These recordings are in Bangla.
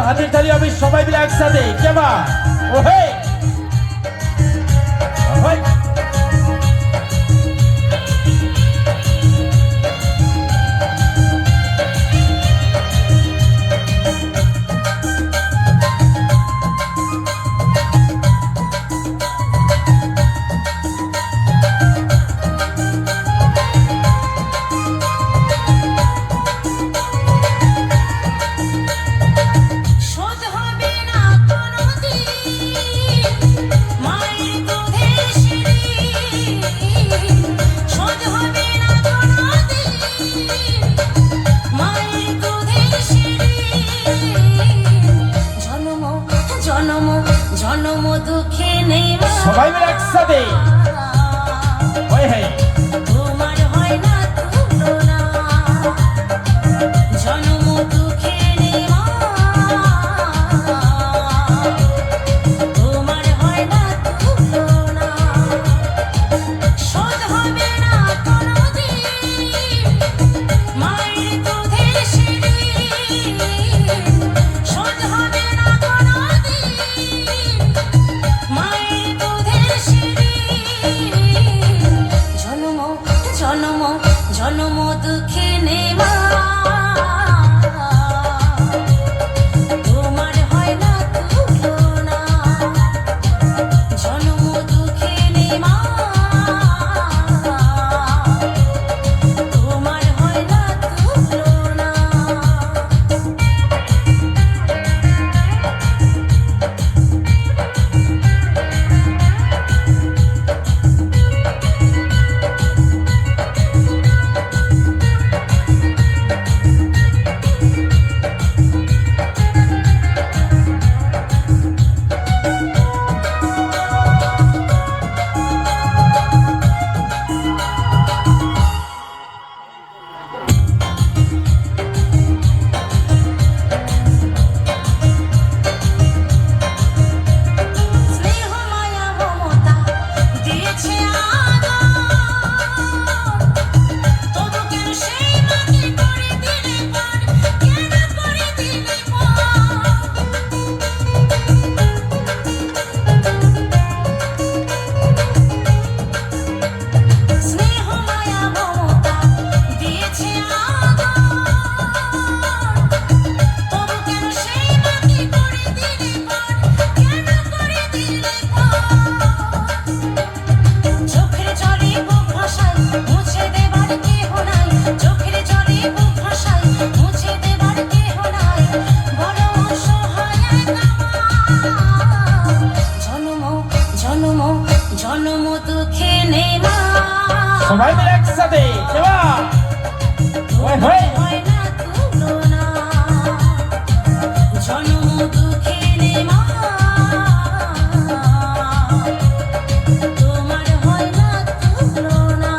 হাতের তালি হবে সবাই মিলে একসাথে কেমন ওহে ওহে সবাই মিলে একসাথে ওই হে তোমার হয় না তুলনা জন্ম দুঃখে নেই মা তোমার হয় না তুলনা শোধ হবে না কোনোদিন মায়ের দুধের সিঁড়ি শোধ হবে না কোনোদিন মায়ের দুধের সিঁড়ি জন্ম জন্ম দুঃখে নেই মা তোমার হয় না তুলনা জন্ম দুঃখে নেই মা তোমার হয় না তুলনা জন্ম দুঃখে নেই মা সবাই মিলে একসাথে কেমন ওই ওই হয় না তুলনা জন্ম দুঃখে নেই মা তোমার হয় না তুলনা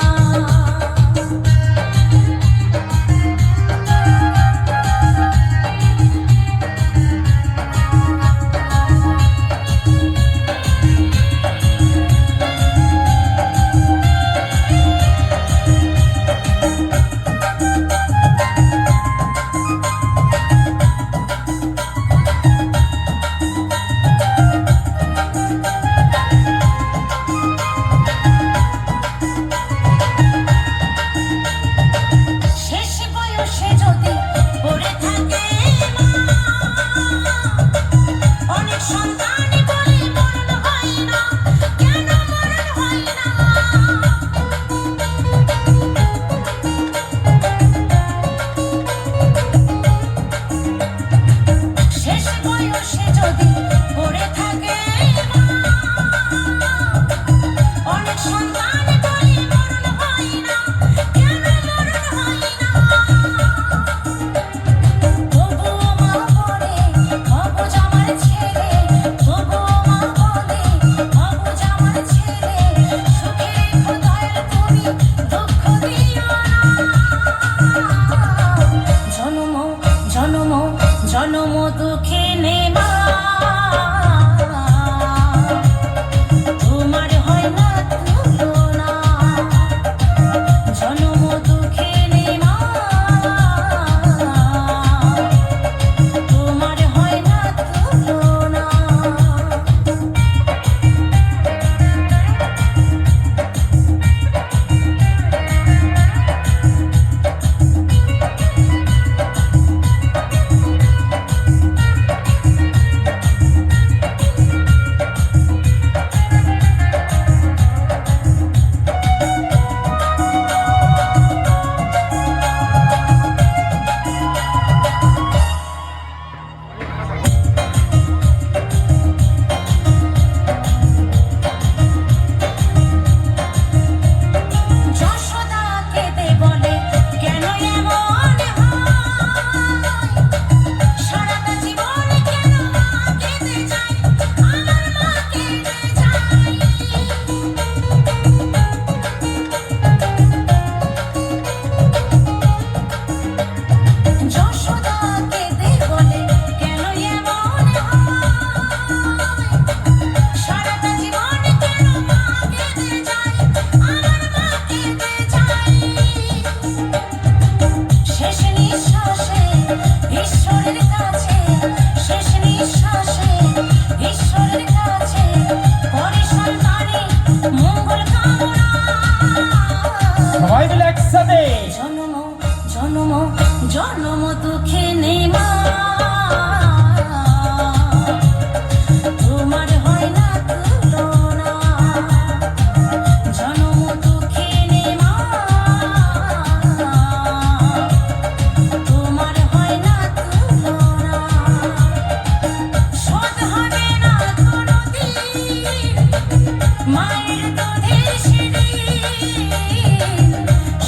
মায়ের দুধের সিঁড়ি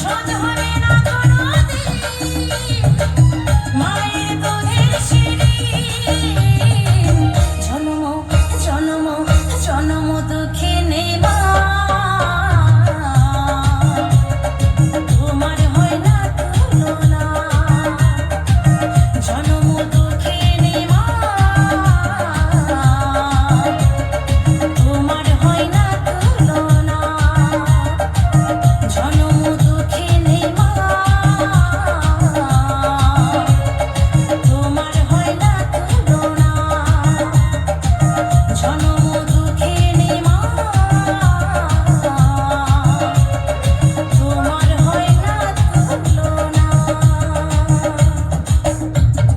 শোধ হবে না কোনোদিন। মায়ের দুধের সিঁড়ি জন্ম জন্ম জন্ম